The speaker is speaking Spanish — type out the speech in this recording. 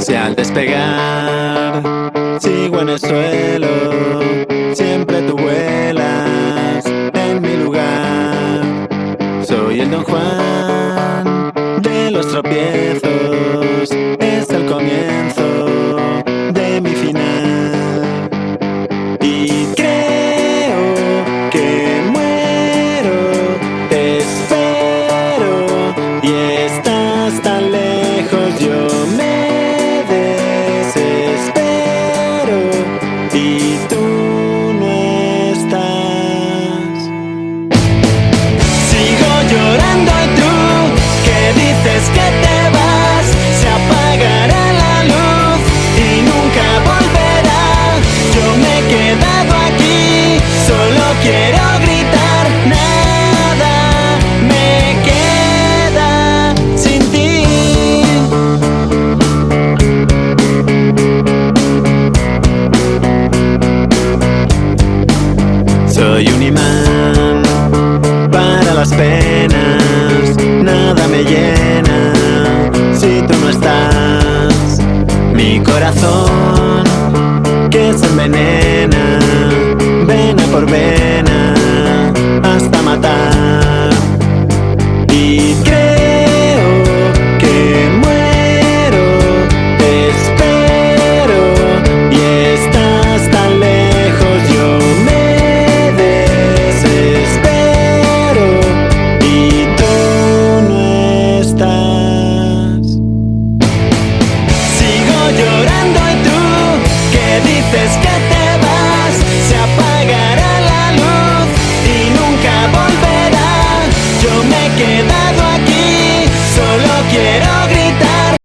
Si al despegar sigo en el suelo, siempre tú vuelas en mi lugar. Soy el Don Juan de los tropiezos, es el comienzo de mi final. Y creo que muero, te espero y estás tan lejos, yo me desespero y tú no estás. Sigo llorando y tú que dices que te vas, se apagará la luz y nunca volverá. Yo me he quedado aquí, solo quiero gritar, nada me queda sin ti. Soy un imán para las penas, nada me llena si tú no estás. Mi corazón que se envenena, vena por vena, hasta matar. Y creo que muero, te espero y estás tan lejos, yo me desespero y tú no estás. Sigo llorando y tú que dices que te vas, se apagará la luz y nunca volverá. Yo me quedo